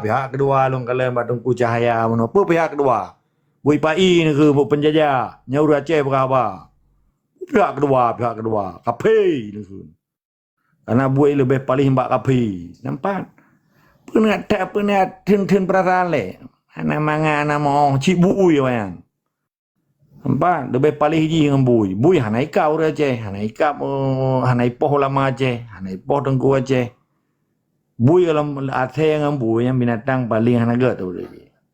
pihak kedua long kalian Batungku Cahaya apa pihak kedua Bui Pai ni ke penjajah nyaur Aceh berapa pihak kedua kape ni ke karena bui lebih paling mbak kape nampak pernah tin perasaan le anak manga anak mau cik bui yang nampak lebih paling hiji dengan bui hanai kau Aceh hanai kap hanai poh lama Aceh hanai poh Tengku Aceh bui kalau Aceh dengan bui yang binatang paling hanaga tu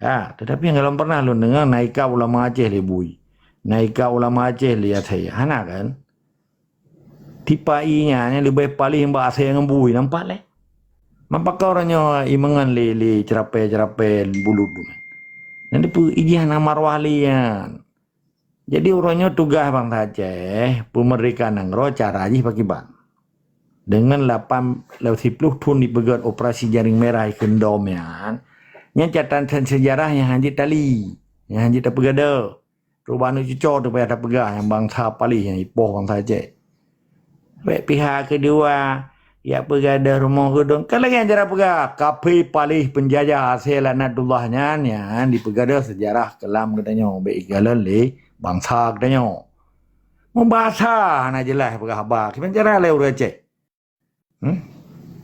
tetapi yang kalau pernah lu dengar naika ulama Aceh le bui naika ulama Aceh le Aceh hana kan tipainya yang lebih paling mbak Aceh dengan bui nampak le nampak kau orangnya imangan le cerape bulu tu nanti pu ijian amarwah lian jadi orangnya tugas bang Aceh pemerikan nangro cara aja pakai bang dengan 10 tun dipegat operasi jaring merah kendom ya yang catatan sejarah yang hanjit tali yang hanjit tak pegada perubahan cucur tu payah tak pegah yang bangsa palih yang ipoh bangsa Aceh baik pihak kedua ya pegada rumah gedung kalau yang cara pegah kapi palih penjajah hasil anatullahnya yang dipegada sejarah kelam katanya baik igalan le bangsa katanya membahasa na jelas pegah abah kita cara le urang Aceh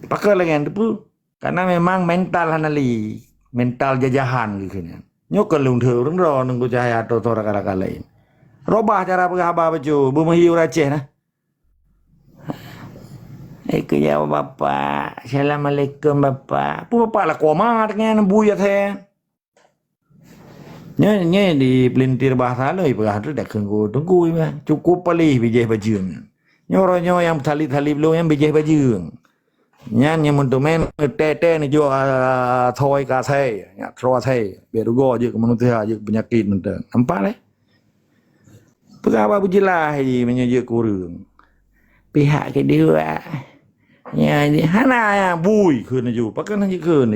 pakai lagi yang tu karena memang mental hanali mental jajahan gitu kan nyok kelung thurung ro nunggu Cahaya atau tora kala lain robah cara pegah baju bumahi Aceh nah kerja bapak assalamualaikum bapak bapak lah komat dengan buya saya nya di pelintir bahasa lo pegah tu dak tunggu cukup palih bijih bajung nyoronyo yang tali belum yang bijih bajung yang untuk main tete ni jo thoi ka sai ya thro sai berugo je ke manusia je penyakit mentang nampak le pegawai bujilah ji menyeje kurung pihak kedua ya hana ya bui keun ju pakan je keun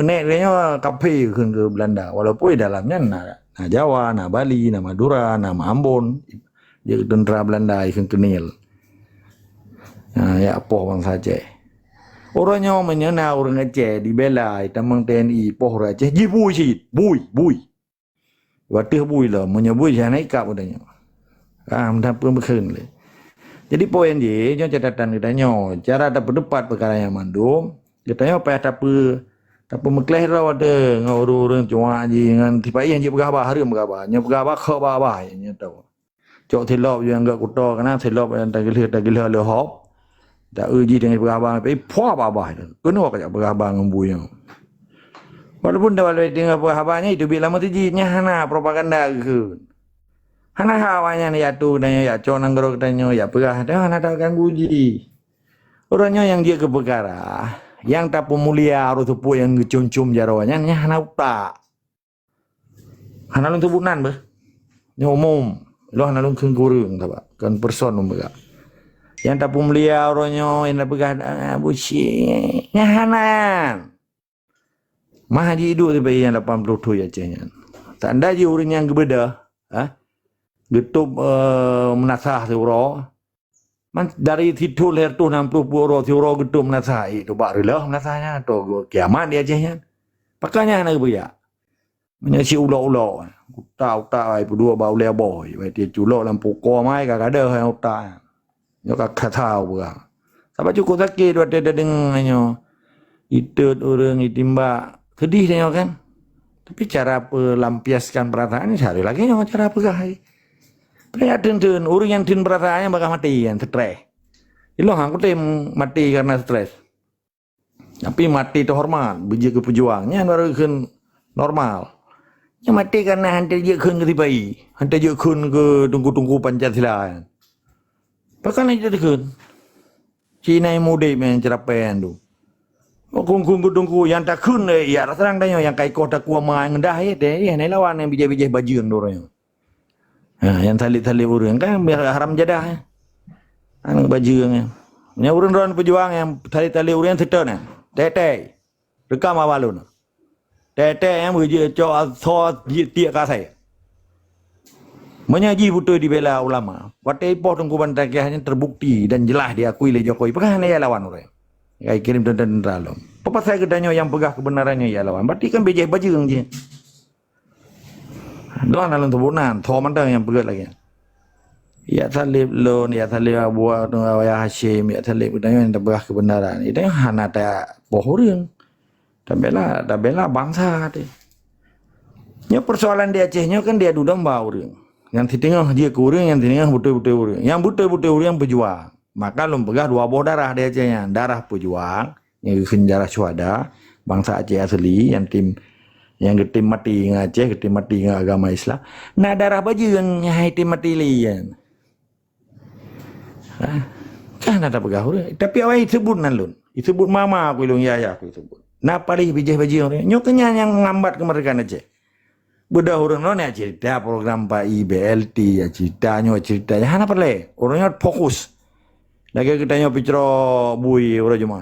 nek nya kape keun ke Belanda walaupun dalamnya na Jawa na Bali na Madura na Ambon je tentera Belanda keun kenil ya poh bangsa Aceh orangnya menyena orang Aceh dibela tamang TNI poh Aceh ji bui watih bui lah menyebui jangan ikap katanya mudah pun berkeun le jadi poin je nyo catatan katanya cara ada berdebat perkara yang mandum katanya apa tak mekleh raw ada ngau-urang cuma ji dengan tipai yang je bergabah hari bergabah nya bergabah kha bah nya tahu cok thelop yang enggak kuto kana thelop yang tagilih le hop tak uji dengan berabang tapi puah babah tu kena kajak berabang ngembui yang walaupun dah walau dengan berabangnya itu bila mati jinya hana propaganda ke hana hawanya ni atu dan ya cok nanggro katanya ya perah dah hana tak ganggu ji orangnya yang dia ke perkara yang tak pemulia harus tupu yang ngecum-cum jarawanya hana utak hana lung tubunan bah ni umum lo hana lung kengkurung tak kan person membegak yang tak pemulia orangnya yang tak pegang busi nyahanan mah haji hidup tu bayi yang 80 ya Acehnya tak ada je orang yang gebeda getup menasah seuro dari situ leher tu 60 euro seuro getup menasah itu bak relah menasahnya atau kiamat di Acehnya pakanya nak beya menyasi ulo-ulo utak ai dua bau le boy baik dia culok lampu ko mai kadang yang utak yo kak tahu bah sampai cukup sakit waktu ada dengannya itu orang itimba sedih dia kan tapi cara pelampiaskan perasaan cari lagi yang cara pegah pria ten orang yang tin perasaannya bakal mati kan stres ilo aku tem mati karena stres tapi mati terhormat biji ke pejuangnya baru kan normal yang mati karena hantar je kun ke tibai hantar je kun ke tunggu Pancasila pakan aja dekun Cina yang muda yang cerapan tu kungku yang tak kun ya terang tanya yang kai kota kuah main ngendah deh ni lawan yang bijih baju yang dorang yang tali urang kan haram jadah anak baju yang urang pejuang yang tali urang setan tete rekam awalun tete yang bijih cok so tiak kasai menyaji betul dibela ulama. Waktu ipoh Tengku Bantakiahnya terbukti dan jelas diakui oleh Jokowi. Pekan dia lawan orang. Kayak kirim tentara. Apa saya gedanya yang pegah kebenarannya ya lawan. Berarti kan bejeh bajeng je. Doan dalam tubunan, tho man yang pegat lagi. Ya talib lon, ya talib Abu ya Hashim, ya talib gedanya yang pegah kebenaran. Itu yang hana ta pohurang. Tak bela bangsa tu. Nya persoalan di Acehnya kan dia dudang bau orang. Yang di tengah dia kurang, yang di tengah betul-betul orang. Yang betul-betul orang pejuang. Maka lom pegah dua buah darah di Acehnya. Darah pejuang, yang darah syuhada, bangsa Aceh asli, yang tim mati dengan Aceh, tim mati dengan agama Islam. Nah darah baju yang tim mati lian. Kan ada pegah orang. Tapi awak sebut nalun. Sebut mama aku ilung ya aku sebut. Nah paling bijih orang. Nyoknya yang ngambat kemerdekaan Aceh. Budak orang nona cerita program Pak IBLT ya ceritanya hana perle. Orangnya fokus. Lagi kita nyo picro bui orang cuma.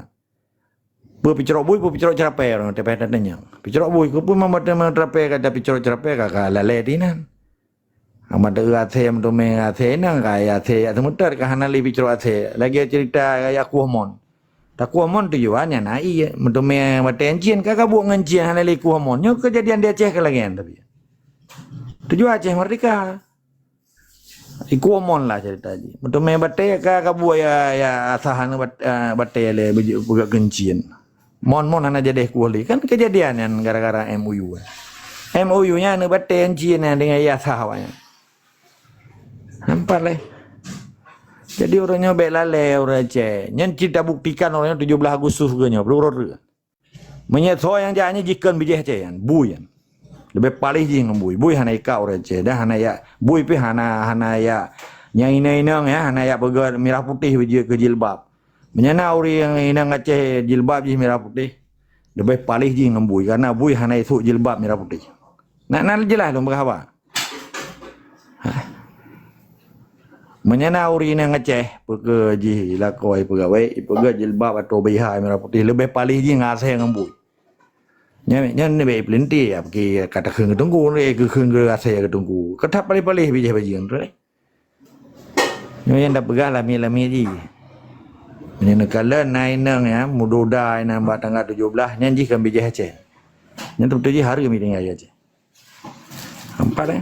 Picro bui cerape orang tepe tanya. Picro bui ku pun mambat cerape kata picro cerape kakak lale dinan. Amat athe am dome athe nang kaya athe atmutar ka hana li picro athe. Lagi cerita kaya kuamon. Tak kuamon tujuannya na iya mendome matencian kakak buat ngancian hana li kuamon. Nyo kejadian dia Aceh kelagian tapi. Tujuan Aceh merdeka. Ikuamon lah cerita ji. Betul me bate ka buat ya asahan bate le buka gencian. Mon ana jadi kuali kan kejadian yang gara-gara MOU. MOU-nya anu bate gencian dengan ya sahawanya. Nampak le. Jadi orangnya bela le orang Aceh. Nyen kita buktikan orangnya 17 Agustus genya berurut. Menyetho yang janya jikan bijih Aceh yan, buyan. Lebih paling jing bui hana ika orang Aceh dah hana ya bui pi hana ya yang inang ya hana ya begar merah putih biji ke jilbab menyana uri yang inang Aceh jilbab je merah putih lebih paling jing bui karena bui hana itu jilbab merah putih nak jelas dong berapa menyana uri inang Aceh pege ji lakoi pegawai pege jilbab atau bihai merah putih lebih paling jing ngasih ngembui Nya be plenty ya pergi kata keung tunggu ni ke keung ke ase ke tunggu. Ketap palih-palih bijih bajian tu. Nya yang dak pegah lami ji. Ni nekala nainang ya mudoda ina ba tanggal 17 nyanji kan bijih Aceh. Nya tu ji hari mi dengan Aceh. Nampak eh?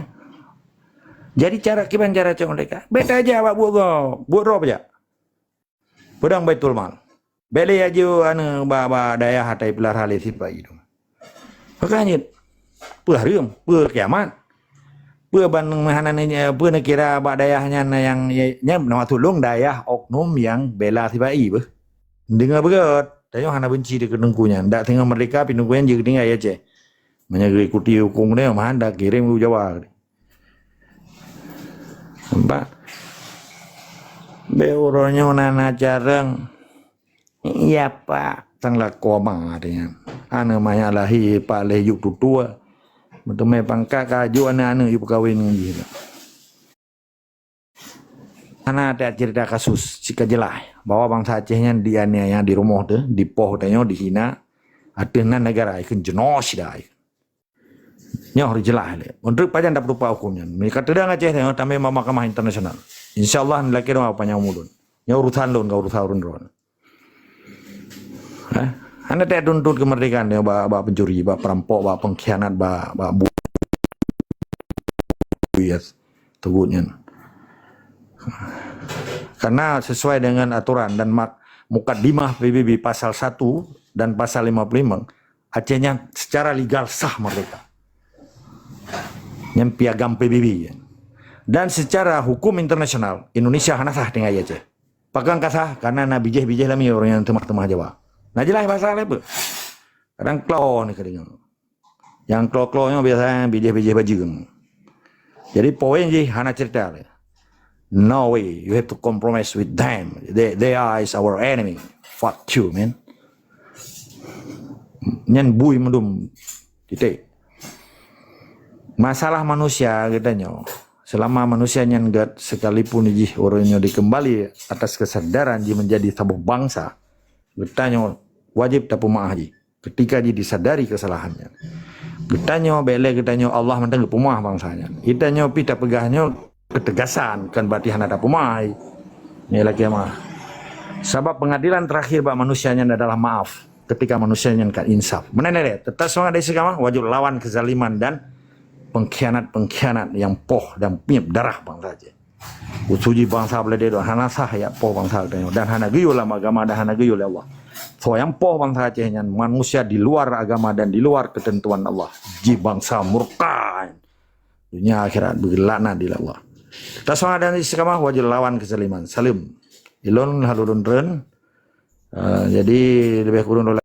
Jadi cara kiban cara cak mereka. Beta aja awak buat roh aja. Pedang Baitul Mal. Beli aja anu ba daya hatai pilar halis sipai itu. Makanya, peuh reum, peuh kiamat. Peuh bandung mahanannya, peuh nekira bak dayahnya yang nya nama tulung dayah oknum yang bela sipai beuh. Dengar berat, tanya hana benci di kedengkunya. Ndak tengah merdeka pinungkuan je tinggal ya ce. Menyagri ikuti hukum dia mah ndak kirim ke Jawa. Nampak? Be orangnya nana jarang. Iya Pak. Tanglah koma dengan ana maya lahi pak leh yuk tutua betul me pangka kaju ana ibu kawin gitu ana ada cerita kasus sika jelah bahwa bangsa Acehnya dianiaya di rumah tu di poh tanya dihina adenan negara ikan genosida nya harus jelah le untuk pajan dapat rupa hukumnya mereka tedang Aceh tanya tamai mahkamah internasional insyaallah laki ro apa nya mulun nya urusan lon ka urusan urun Anda tak tuntut kemerdekaan ya, bak pencuri, bak perampok, bak pengkhianat, bak buyas, tegutnya. Karena sesuai dengan aturan dan mukaddimah PBB pasal 1 dan pasal 55, Acehnya secara legal sah merdeka. Yang piagam PBB. Dan secara hukum internasional, Indonesia hana sah dengan Aceh. Pagang kasah karena na bijih-bijih lami orang yang temah-temah Jawa. Nah jelas bahasa apa? Kadang klo ni kadang. Yang klo-klonya biasanya bijih-bijih bajing. Jadi poin je hana cerita. No way, you have to compromise with them. They are our enemy. Fuck you, man. Nyan bui mendum. Titik. Masalah manusia katanya. Selama manusia nyan gat sekalipun ji orangnya dikembali atas kesadaran ji menjadi sebuah bangsa. Bertanya wajib tapu maaf ji ketika ji disadari kesalahannya. Bertanya bele bertanya Allah mentang pemah bangsanya. Kitanya pita pegahnya ketegasan kan berarti hana tapu maaf. Ni lagi mah. Sebab pengadilan terakhir bak manusianya adalah maaf. ketika manusia yang kan insaf. Mana deh, tetap semangat dari segala wajib lawan kezaliman dan pengkhianat yang poh dan piap darah bangsa aja. Usuji bangsa boleh dia hana sah ya poh bangsa dan hana guyul agama dan hana guyul Allah. So yang poh bangsa Aceh yang manusia di luar agama dan di luar ketentuan Allah. Ji bangsa murka. Dunia akhirat berlaknat di Allah. Tasawuf dan istiqamah wajib lawan kezaliman. Salim. Ilon halulun ren. Jadi lebih kurang